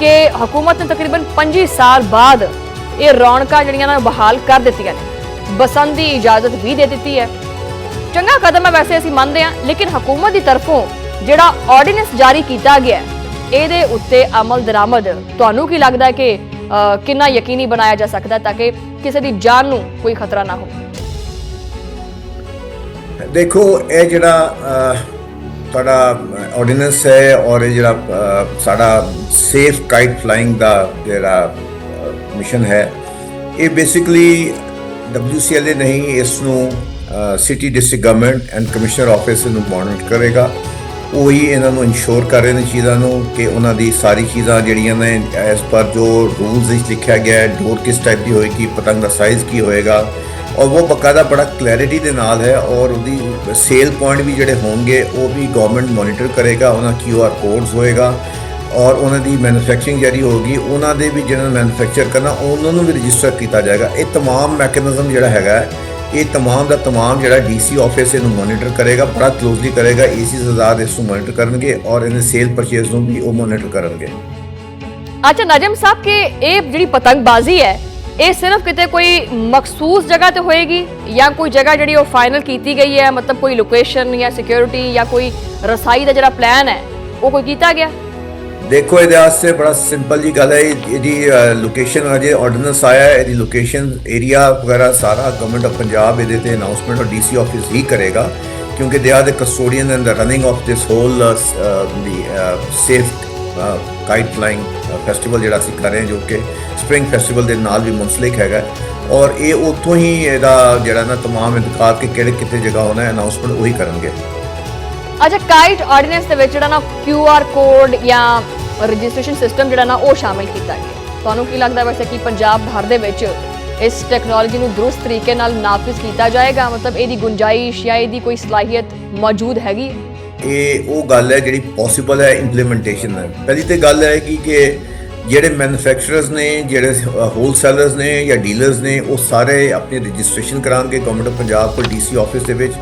कि हुकूमत ने तकरीबन 25 साल बाद ये रौनकां जिहड़ियां ना बहाल कर दित्तियां ने। बसंत की इजाजत भी दे दी है। चंगा कदम है वैसे असीं मनदे हां, लेकिन हुकूमत की तरफों जिहड़ा ऑर्डीनेंस जारी किया गया इहदे उत्ते अमल दरामद तुहानूं की लगदा है कि कितना यकीनी बनाया जा सकता है ताकि किसी की जान नूं कोई खतरा ना हो? देखो ये जिहड़ा तुहाडा ऑर्डीनेंस है और ये जिहड़ा साडा सेफ काइट फ्लाइंग दा जिहड़ा मिशन है, ये बेसिकली WCLA नहीं, इसनूं city district government and commissioner office नूं मॉनिटर करेगा। वही इन्हां नूं इंश्योर कर रहे हैं चीज़ों नूं कि उन्हां दी सारी चीज़ां जिहड़ियां ने एज पर जो रूल्स लिखा गया है, डोर किस टाइप की होएगी, पतंग का साइज़ की होएगा, और वो बकायदा बड़ा क्लैरिटी के नाल है। और उहदी सेल पॉइंट भी जिहड़े होंगे वो भी गवर्नमेंट मॉनिटर करेगा, उन्हां QR कोड्स होएगा और उन्हां दी मैन्युफैक्चरिंग जिहड़ी होगी उन्हां दे भी जिन्हां मैन्युफैक्चर करना उन्हां नूं भी रजिस्टर किया जाएगा। ये तमाम मैकेनिज्म जिहड़ा हैगा ये तमाम का तमाम जिहड़ा DC ऑफिस इनू मॉनिटर करेगा, बड़ा क्लोजली करेगा। ACs आजाद इसनूं मॉनिटर करनगे और इन्हें सेल परचेज नूं भी वो मॉनिटर करनगे। अच्छा नजम साहब कि ये जिहड़ी पतंगबाजी है ये सिर्फ किते कोई मखसूस जगह ते होएगी या कोई जगह जिहड़ी वो फाइनल की गई है, मतलब कोई लोकेशन या सिक्योरिटी या कोई रसाई का जिहड़ा प्लान है वो कोई किया गया? देखो ये वास्ते बड़ा सिंपल जी गल है, यदि लोकेशन अजे ऑर्डीनेंस आया है, यदि लोकेशन एरिया वगैरह सारा गवर्नमेंट ऑफ पंजाब ये अनाउंसमेंट और DC ऑफिस ही करेगा, क्योंकि they are the custodian and the running of this whole safe kite flying festival जिहड़ा असीं कर रहे हैं, जो कि स्प्रिंग फेस्टिवल के नाल भी मुंसलिक हैगा। और ये उत्थों ही इहदा जिहड़ा ना तमाम इंतकाब के किहड़े कित्थे जगह होना है अनाउंसमेंट वही करनगे। अच्छा काइट ऑर्डीनेंस दे विच जिहड़ा ना QR कोड या रजिस्ट्रेशन सिस्टम जिहड़ा ना वो शामिल किया गया, तुहानूं की लगदा वैसे कि पंजाब भर दे विच इस टैक्नोलॉजी नूं दुरुस्त तरीके नाल नाफिज किया जाएगा, मतलब इहदी गुंजाइश या इहदी कोई सलाहियत मौजूद हैगी? ये वो गल है जिहड़ी पॉसिबल है, इंप्लीमेंटेशन है। पहली तो गल है कि ਜਿਹੜੇ मैन्युफैक्चरर्स ने, ਜਿਹੜੇ होलसेलर्स ने या डीलर्स ने, वो सारे अपनी रजिस्ट्रेशन कराएंगे गवर्नमेंट ऑफ पंजाब को DC ऑफिस ਦੇ ਵਿੱਚ।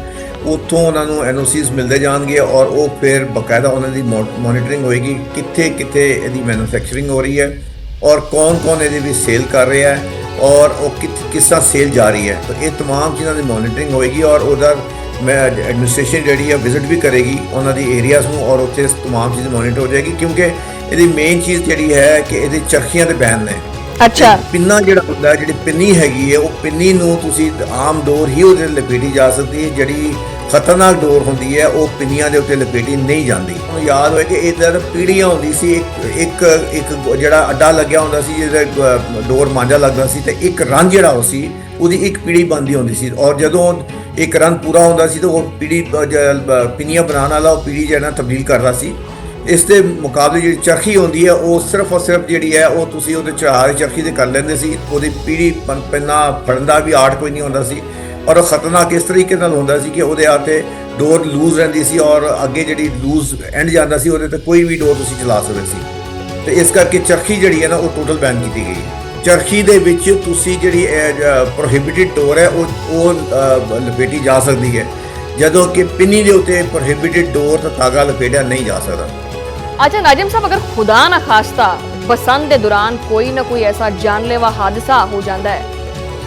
ਉੱਥੋਂ ਉਹਨਾਂ ਨੂੰ NOCs ਮਿਲਦੇ ਜਾਣਗੇ और वो फिर बकायदा ਉਹਨਾਂ ਦੀ ਮੋਨੀਟਰਿੰਗ ਹੋਏਗੀ ਕਿੱਥੇ ਕਿੱਥੇ ਇਹਦੀ मैन्युफैक्चरिंग हो रही है और कौन कौन ਇਹਦੇ ਵਿੱਚ सेल कर रहा है और वो किस तरह सेल जा रही है। तो ये तमाम चीज़ों की मॉनिटरिंग होएगी और उधर एडमिनिस्ट्रेशन जी विजिट भी करेगी उन्होंने एरियाज़ में और उत्थे तमाम चीज़ें मॉनिटर हो जाएगी, क्योंकि ये मेन चीज़ जी है कि ये चरखियां के बैन ने। अच्छा पिन्ना जो होंगे जी पिन्नी हैगी है वो पिन्नी नूं तुसी आम डोर ही वो लपेटी जा सकती है, जी खतरनाक डोर होंगी है वो पिन्नियां के उत्ते लपेटी नहीं जाती। याद हो कि इधर पीढ़ियां होंदी सी, एक जिहड़ा अड्डा लग्या होंदा सी जिहदे डोर मांझा लगदा सी ते एक रन जिहड़ा हो सी उहदी एक पीढ़ी बनदी होंदी सी, और जदों एक रन पूरा होंदा सी तो वो पीढ़ी पिन्नियां बनाने वाला वो पीढ़ी जिहड़ा तब्दील करदा सी। इस दे मुकाबले जी चरखी होंदी है वो सिर्फ और सिर्फ जी है वो तुसी उहदे चढ़ा चरखी ते कर लेंदे सी, उहदी पीढ़ी पिन्ना फड़न दा भी आर्ट कोई नहीं होंदा सी, और खतरनाक इस तरीके नाल होंदा सी कि उहदे आते डोर लूज रहिंदी सी और अगे जिहड़ी लूज एंड जांदा सी उहदे ते कोई भी डोर तुसी चला सकदे सी। ते इस करके चरखी जिहड़ी है ना वो टोटल बैन की गई है। चरखी दे विच तुसी जिहड़ी प्रोहिबिटेड डोर है वो लपेटी जा सकती है, जदों कि पिन्नी दे उत्ते प्रोहिबिटेड डोर ते धागा लपेटिया नहीं जा सकता। अच्छा नाजिम साहब अगर खुदा ना खास्ता बसंत के दौरान कोई ना कोई ऐसा जानलेवा हादसा हो जाता है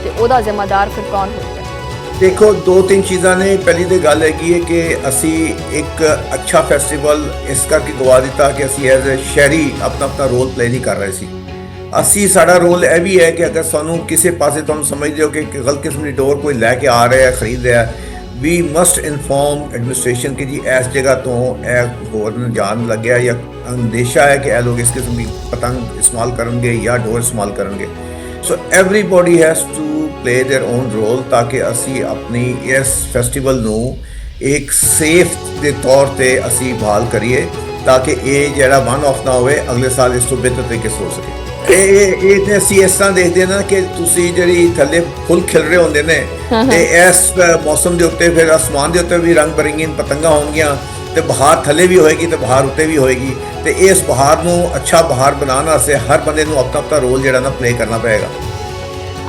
तो उसका जिम्मेदार फिर कौन होगा? देखो दो तीन चीज़ां ने। पहली तो गल हैगी है कि असी एक अच्छा फेस्टिवल इस करके गवा दिता कि असी एज ए शहरी अपना रोल प्ले नहीं कर रहे सी। असी साड़ा रोल यह भी है कि अगर सानू किसी पासे तुम समझते हो कि गलत किस्म की डोर कोई लैके आ रहा है खरीद रहा है, वी मस्ट इनफॉर्म एडमिनिस्ट्रेशन कि जी इस जगह तो होर जान लग गया या अंदेशा है कि यह लोग इस किस्म की पतंग इस्तेमाल करेंगे या डोर इस्तेमाल करेंगे। So everybody has to play their own role ताकि असी अपनी इस फेस्टिवल नू एक सेफ के तौर पर असी बहाल करिए ताकि ये जरा वन ऑफ ना होए, अगले साल इस तो बेहतर तरीके से हो सके। ਇਹ ਅਸੀਂ ਇਸ ਤਰ੍ਹਾਂ ਦੇਖਦੇ ਨਾ ਕਿ ਤੁਸੀਂ ਜਿਹੜੀ ਥੱਲੇ ਫੁੱਲ ਖਿਲ ਰਹੇ ਹੁੰਦੇ ਨੇ ਤੇ ਇਸ ਮੌਸਮ ਦੇ ਉੱਤੇ ਫਿਰ ਅਸਮਾਨ ਦੇ ਉੱਤੇ ਵੀ ਰੰਗ ਬਰੰਗੀਨ ਪਤੰਗਾਂ ਹੋਣਗੀਆਂ ਤੇ ਬਹਾਰ ਥੱਲੇ ਵੀ ਹੋਏਗੀ ਤੇ ਬਹਾਰ ਉੱਤੇ ਵੀ ਹੋਏਗੀ, ਤੇ ਇਸ ਬਹਾਰ ਨੂੰ ਅੱਛਾ ਬਹਾਰ ਬਣਾਉਣ ਵਾਸਤੇ ਹਰ ਬੰਦੇ ਨੂੰ ਆਪਣਾ ਰੋਲ ਜਿਹੜਾ ਨਾ ਪਲੇ ਕਰਨਾ ਪਏਗਾ।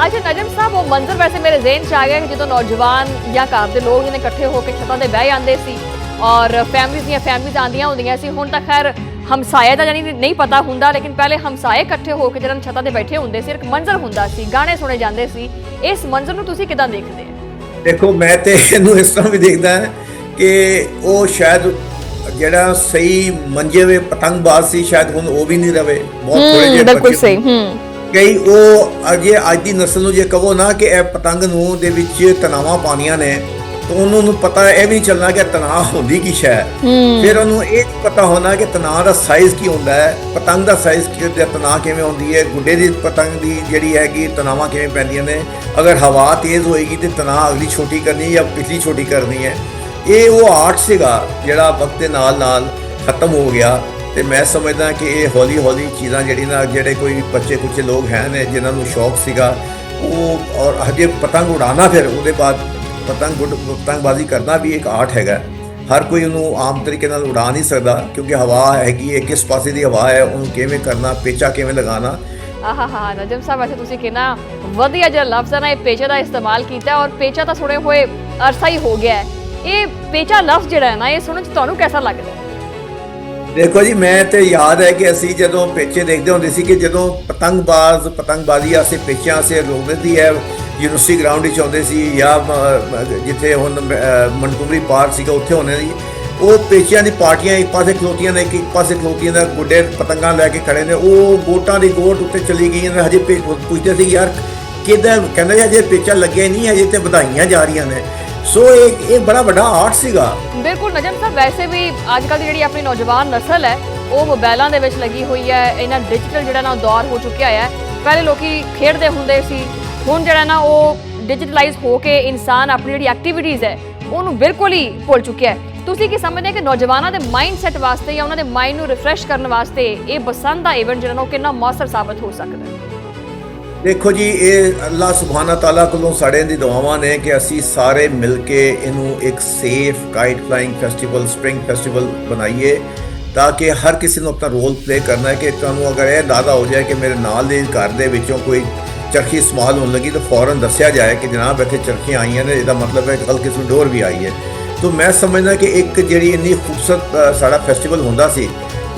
अच्छा नजम साहब वो मंजर वैसे मेरे ज़हन च आ गया कि जो नौजवान या घर के लोग जिन्हें इकट्ठे होकर छतों पर बह जाते सी और फैमिलीज़ आंदियां होंदियां सी, हुण तां खैर ਹਮਸਾਏ ਦਾ ਜਾਨੀ ਨਹੀਂ ਪਤਾ ਹੁੰਦਾ, ਲੇਕਿਨ ਪਹਿਲੇ ਹਮਸਾਏ ਇਕੱਠੇ ਹੋ ਕੇ ਜਦੋਂ ਛੱਤਾਂ ਤੇ ਬੈਠੇ ਹੁੰਦੇ ਸੀ, ਇੱਕ ਮੰਜ਼ਰ ਹੁੰਦਾ ਸੀ, ਗਾਣੇ ਸੁਣੇ ਜਾਂਦੇ ਸੀ। ਇਸ ਮੰਜ਼ਰ ਨੂੰ ਤੁਸੀਂ ਕਿਦਾਂ ਦੇਖਦੇ ਹੋ? ਦੇਖੋ, ਮੈਂ ਤੇ ਇਹਨੂੰ ਇਸ ਤਰ੍ਹਾਂ ਵੀ ਦੇਖਦਾ ਕਿ ਉਹ ਸ਼ਾਇਦ ਜਿਹੜਾ ਸਹੀ ਮੰਜੇ ਵੇ ਪਤੰਗਬਾਜ਼ ਸੀ, ਸ਼ਾਇਦ ਹੁਣ ਉਹ ਵੀ ਨਹੀਂ ਰਵੇ। ਬਹੁਤ ਥੋੜੇ ਜਿਹੇ ਬਿਲਕੁਲ ਸਹੀ। ਕਈ ਉਹ ਅਜੇ ਅੱਜ ਦੀ ਨਸਲ ਨੂੰ ਜੇ ਕਹੋ ਨਾ ਕਿ ਇਹ ਪਤੰਗ ਨੂੰ ਦੇ ਵਿੱਚ ਤਨਾਵਾਂ ਪਾਣੀਆਂ ਨੇ, ਤਾਂ ਉਹਨਾਂ ਨੂੰ ਪਤਾ ਇਹ ਵੀ ਨਹੀਂ ਚੱਲਣਾ ਕਿ ਤਨਾਅ ਹੁੰਦੀ ਕੀ ਸ਼ੈ। ਫਿਰ ਉਹਨੂੰ ਇਹ ਪਤਾ ਹੋਣਾ ਕਿ ਤਨਾਅ ਦਾ ਸਾਈਜ਼ ਕੀ ਹੁੰਦਾ ਹੈ, ਪਤੰਗ ਦਾ ਸਾਈਜ਼ ਕੀ ਹੁੰਦਾ, ਤਨਾਅ ਕਿਵੇਂ ਹੁੰਦੀ ਹੈ, ਗੁੱਡੇ ਦੀ ਪਤੰਗ ਦੀ ਜਿਹੜੀ ਹੈਗੀ ਤਨਾਵਾਂ ਕਿਵੇਂ ਪੈਂਦੀਆਂ ਨੇ। ਅਗਰ ਹਵਾ ਤੇਜ਼ ਹੋਏਗੀ ਤੇ ਤਨਾਅ ਅਗਲੀ ਛੋਟੀ ਕਰਨੀ ਜਾਂ ਪਿਛਲੀ ਛੋਟੀ ਕਰਨੀ ਹੈ। ਇਹ ਉਹ ਆਰਟ ਸੀਗਾ ਜਿਹੜਾ ਵਕਤ ਦੇ ਨਾਲ ਨਾਲ ਖਤਮ ਹੋ ਗਿਆ। ਤੇ ਮੈਂ ਸਮਝਦਾ ਕਿ ਇਹ ਹੌਲੀ ਹੌਲੀ ਚੀਜ਼ਾਂ ਜਿਹੜੀ ਨਾ, ਜਿਹੜੇ ਕੋਈ ਬੱਚੇ ਕੁਛ ਲੋਕ ਹੈ ਨੇ ਜਿਨ੍ਹਾਂ ਨੂੰ ਸ਼ੌਕ ਸੀਗਾ ਉਹ, ਔਰ ਹਜੇ ਪਤੰਗ ਉਡਾਉਣਾ, ਫਿਰ ਉਹਦੇ ਬਾਅਦ ਪਤੰਗਬਾਜ਼ੀ ਕਰਨਾ ਵੀ ਇੱਕ ਆਰਟ ਹੈਗਾ। ਹਰ ਕੋਈ ਉਹਨੂੰ ਆਮ ਤਰੀਕੇ ਨਾਲ ਉਡਾ ਨਹੀਂ ਸਕਦਾ, ਕਿਉਂਕਿ ਹਵਾ ਹੈਗੀ ਹੈ, ਕਿਸ ਪਾਸੇ ਦੀ ਹਵਾ ਹੈ, ਉਹਨੂੰ ਕਿਵੇਂ ਕਰਨਾ, ਪੇਚਾ ਕਿਵੇਂ ਲਗਾਉਣਾ। ਆਹਾ ਨਜਮ ਸਾਹਿਬ, ਵੈਸੇ ਤੁਸੀਂ ਕਿੰਨਾ ਵਧੀਆ ਜਿਹਾ ਲਫ਼ਜ਼ ਹੈ ਨਾ, ਇਹ ਪੇਚਾ ਦਾ ਇਸਤੇਮਾਲ ਕੀਤਾ, ਔਰ ਪੇਚਾ ਤਾਂ ਸੁਣੇ ਹੋਏ ਅਰਸਾ ਹੀ ਹੋ ਗਿਆ ਹੈ। ਇਹ ਪੇਚਾ ਲਫ਼ਜ਼ ਜਿਹੜਾ ਹੈ ਨਾ, ਇਹ ਸੁਣਨ 'ਚ ਤੁਹਾਨੂੰ ਕਿਹਦਾ ਲੱਗਦਾ? ਦੇਖੋ ਜੀ, ਮੈਂ ਤੇ ਯਾਦ ਹੈ ਕਿ ਅਸੀਂ ਜਦੋਂ ਪੇਚੇ ਦੇਖਦੇ ਹੁੰਦੇ ਸੀ ਕਿ ਜਦੋਂ ਪਤੰਗਬਾਜ਼ੀ ਆਸੇ ਪੇਚਿਆਂ ਆਸੇ ਰੋਕਦੀ ਹੈ, ਯੂਨੀਵਰਸਿਟੀ ਗਰਾਊਂਡ ਵਿੱਚ ਆਉਂਦੇ ਸੀ ਜਾਂ ਜਿੱਥੇ ਹੁਣ ਮਨਕੁਮਰੀ ਪਾਰਕ ਸੀਗਾ ਉੱਥੇ ਹੋਣੇ ਸੀ। ਉਹ ਪੇਚਿਆਂ ਦੀ ਪਾਰਟੀਆਂ ਇੱਕ ਪਾਸੇ ਖਲੋਤੀਆਂ ਨੇ, ਇੱਕ ਪਾਸੇ ਖਲੋਤੀਆਂ ਦਾ ਗੁੱਡੇ ਪਤੰਗਾਂ ਲੈ ਕੇ ਖੜੇ ਨੇ, ਉਹ ਗੋਟਾਂ ਦੀ ਗੋਟ ਉੱਤੇ ਚਲੀ ਗਈਆਂ ਨੇ। ਹਜੇ ਪੁੱਛਦੇ ਸੀ ਯਾਰ ਕਿੱਦਾਂ, ਕਹਿੰਦੇ ਹਜੇ ਪੇਚਾ ਲੱਗਿਆ ਨਹੀਂ, ਹਜੇ ਤੇ ਵਧਾਈਆਂ ਜਾ ਰਹੀਆਂ ਨੇ। ਸੋ ਇਹ ਬੜਾ ਵੱਡਾ ਆਰਟ ਸੀਗਾ। ਬਿਲਕੁਲ ਨਜਮ ਸਾਹਿਬ, ਵੈਸੇ ਵੀ ਅੱਜ ਕੱਲ੍ਹ ਦੀ ਜਿਹੜੀ ਆਪਣੀ ਨੌਜਵਾਨ ਨਸਲ ਹੈ ਉਹ ਮੋਬਾਈਲਾਂ ਦੇ ਵਿੱਚ ਲੱਗੀ ਹੋਈ ਹੈ। ਇਹਨਾਂ ਡਿਜੀਟਲ ਜਿਹੜਾ ਨਾ ਦੌਰ ਹੋ ਚੁੱਕਿਆ ਹੈ। ਪਹਿਲੇ ਲੋਕੀ ਖੇਡਦੇ ਹੁੰਦੇ ਸੀ, ਹੁਣ ਜਿਹੜਾ ਨਾ ਉਹ ਡਿਜੀਟਲਾਈਜ਼ ਹੋ ਕੇ ਇਨਸਾਨ ਆਪਣੀ ਜਿਹੜੀ ਐਕਟੀਵਿਟੀਜ਼ ਹੈ ਉਹਨੂੰ ਬਿਲਕੁਲ ਹੀ ਭੁੱਲ ਚੁੱਕਿਆ ਹੈ। ਤੁਸੀਂ ਕੀ ਸਮਝਦੇ ਕਿ ਨੌਜਵਾਨਾਂ ਦੇ ਮਾਈਂਡ ਸੈਟ ਵਾਸਤੇ ਜਾਂ ਉਹਨਾਂ ਦੇ ਮਾਈਂਡ ਨੂੰ ਰਿਫਰੈਸ਼ ਕਰਨ ਵਾਸਤੇ ਇਹ ਬਸੰਤ ਦਾ ਇਵੈਂਟ ਜਿਹੜਾ ਨਾ ਉਹ ਕਿੰਨਾ ਮੌਸਰ ਸਾਬਤ ਹੋ ਸਕਦਾ ਹੈ? ਦੇਖੋ ਜੀ, ਇਹ ਅੱਲਾਹ ਸੁਬਹਾਨਾ ਤਾਲਾ ਕੋਲੋਂ ਸਾਡੇ ਦੀ ਦੁਆਵਾਂ ਨੇ ਕਿ ਅਸੀਂ ਸਾਰੇ ਮਿਲ ਕੇ ਇਹਨੂੰ ਇੱਕ safe kite flying festival, spring festival ਬਣਾਈਏ, ਤਾਂ ਕਿ ਹਰ ਕਿਸੇ ਨੂੰ ਆਪਣਾ ਰੋਲ ਪਲੇ ਕਰਨਾ ਹੈ। ਕਿ ਤੁਹਾਨੂੰ ਅਗਰ ਇਹ ਅੰਦਾਜ਼ਾ ਹੋ ਜਾਏ ਕਿ ਮੇਰੇ ਨਾਲ ਦੇ ਘਰ ਦੇ ਵਿੱਚੋਂ ਕੋਈ ਚਰਖੀ ਇਸਤੇਮਾਲ ਹੋਣ ਲੱਗੀ ਤਾਂ ਫੌਰਨ ਦੱਸਿਆ ਜਾਏ ਕਿ ਜਨਾਬ ਇੱਥੇ ਚਰਖੀਆਂ ਆਈਆਂ ਨੇ, ਇਹਦਾ ਮਤਲਬ ਹੈ ਕਿ ਕੱਲ੍ਹ ਕਿਸੇ ਨੂੰ ਡੋਰ ਵੀ ਆਈ ਹੈ। ਤਾਂ ਮੈਂ ਸਮਝਦਾ ਕਿ ਇੱਕ ਜਿਹੜੀ ਇੰਨੀ ਖੂਬਸੂਰਤ ਸਾਡਾ ਫੈਸਟੀਵਲ ਹੁੰਦਾ ਸੀ।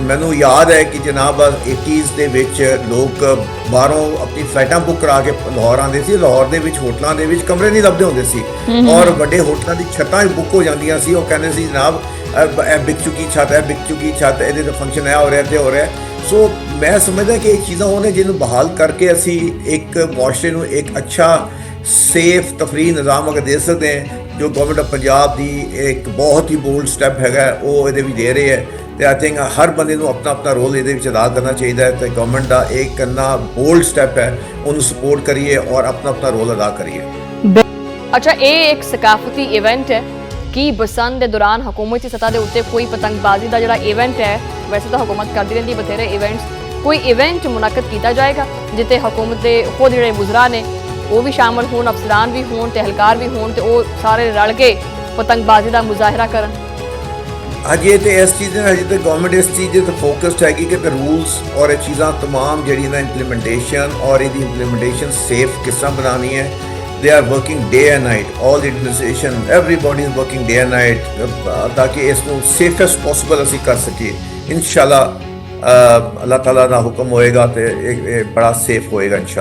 ਮੈਨੂੰ ਯਾਦ ਹੈ ਕਿ ਜਨਾਬ 80s ਦੇ ਵਿੱਚ ਲੋਕ ਬਾਹਰੋਂ ਆਪਣੀ ਫਲਾਈਟਾਂ ਬੁੱਕ ਕਰਾ ਕੇ ਲਾਹੌਰ ਆਉਂਦੇ ਸੀ। ਲਾਹੌਰ ਦੇ ਵਿੱਚ ਹੋਟਲਾਂ ਦੇ ਵਿੱਚ ਕਮਰੇ ਨਹੀਂ ਲੱਭਦੇ ਹੁੰਦੇ ਸੀ, ਔਰ ਵੱਡੇ ਹੋਟਲਾਂ ਦੀ ਛੱਤਾਂ ਬੁੱਕ ਹੋ ਜਾਂਦੀਆਂ ਸੀ। ਉਹ ਕਹਿੰਦੇ ਸੀ ਜਨਾਬ ਇਹ ਵਿਕ ਚੁੱਕੀ ਛੱਤ ਹੈ, ਵਿਕ ਚੁੱਕੀ ਛੱਤ, ਇਹਦੇ ਦਾ ਫੰਕਸ਼ਨ ਹੈ ਹੋ ਰਿਹਾ ਤੇ ਹੋ ਰਿਹਾ। ਸੋ ਮੈਂ ਸਮਝਦਾ ਕਿ ਇਹ ਚੀਜ਼ਾਂ ਉਹਨੇ ਜਿਹਨੂੰ ਬਹਾਲ ਕਰਕੇ ਅਸੀਂ ਇੱਕ ਮੁਆਸ਼ਰੇ ਨੂੰ ਇੱਕ ਅੱਛਾ ਸੇਫ ਤਫਰੀਹ ਨਿਜ਼ਾਮ ਅਗਰ ਦੇ ਸਕਦੇ ਹਾਂ, ਜੋ ਗਵਰਨਮੈਂਟ ਆਫ ਪੰਜਾਬ ਦੀ ਇੱਕ ਬਹੁਤ ਹੀ ਬੋਲਡ ਸਟੈਪ ਹੈਗਾ ਉਹ ਇਹਦੇ ਵੀ ਦੇ ਰਹੇ ਹੈ। ਤੇ ਆਈ ਥਿੰਕ ਹਰ ਬੰਦੇ ਨੂੰ ਆਪਣਾ ਰੋਲ ਇਹਦੇ ਵਿੱਚ ਅਦਾ ਕਰਨਾ ਚਾਹੀਦਾ ਹੈ। ਤੇ ਗਵਰਨਮੈਂਟ ਦਾ ਇੱਕ ਕਰਨਾ ਬੋਲਡ ਸਟੈਪ ਹੈ, ਉਹਨੂੰ ਸਪੋਰਟ ਕਰੀਏ ਔਰ ਆਪਣਾ ਰੋਲ ਅਦਾ ਕਰੀਏ। ਅੱਛਾ, ਇਹ ਇੱਕ ਸਕਾਫਤੀ ਇਵੈਂਟ ਹੈ ਕਿ ਬਸੰਤ ਦੇ ਦੌਰਾਨ ਹਕੂਮਤੀ ਸਤ੍ਹਾ ਦੇ ਉੱਤੇ ਕੋਈ ਪਤੰਗਬਾਜ਼ੀ ਦਾ ਜਿਹੜਾ ਇਵੈਂਟ ਹੈ, ਵੈਸੇ ਤਾਂ ਹਕੂਮਤ ਕਰਦੀ ਰਹਿੰਦੀ ਬਥੇਰੇ ਇਵੈਂਟਸ, ਕੋਈ ਇਵੈਂਟ ਮੁਨੱਕਦ ਕੀਤਾ ਜਾਏਗਾ ਜਿੱਥੇ ਹਕੂਮਤ ਦੇ ਖੁਦ ਜਿਹੜੇ ਮੁਜ਼ਰਾ ਨੇ ਉਹ ਵੀ ਸ਼ਾਮਲ ਹੋਣ, ਅਫਸਰਾਨ ਵੀ ਹੋਣ ਤੇ ਅਹਿਲਕਾਰ ਵੀ ਹੋਣ, ਤੇ ਉਹ ਸਾਰੇ ਰਲ ਕੇ ਪਤੰਗਬਾਜ਼ੀ ਦਾ ਮੁਜ਼ਾਹਰਾ ਕਰਨ? ਹਜੇ ਤੇ ਇਸ ਚੀਜ਼ ਹਜੇ ਤੇ ਗਵਰਨਮੈਂਟ ਇਸ ਚੀਜ਼ 'ਤੇ ਫੋਕਸਡ ਹੈਗੀ ਕਿ ਰੂਲਸ ਔਰ ਇਹ ਚੀਜ਼ਾਂ ਤਮਾਮ ਜਿਹੜੀਆਂ ਨਾ ਇੰਪਲੀਮੈਂਟੇਸ਼ਨ ਔਰ ਇਹਦੀ ਇੰਪਲੀਮੈਂਟੇਸ਼ਨ ਸੇਫ ਕਿਸ ਤਰ੍ਹਾਂ ਬਣਾਉਣੀ ਹੈ। They are working day and night, all the administration, everybody is working day and night ताकि इसको safest possible ਅਸੀਂ ਕਰ ਸਕੀਏ। इंशाल्लाह अल्लाह ताला ਦਾ ਹੁਕਮ ਹੋਏਗਾ ਤੇ ਇਹ ਬੜਾ ਸੇਫ ਹੋਏਗਾ इंशाल्लाह।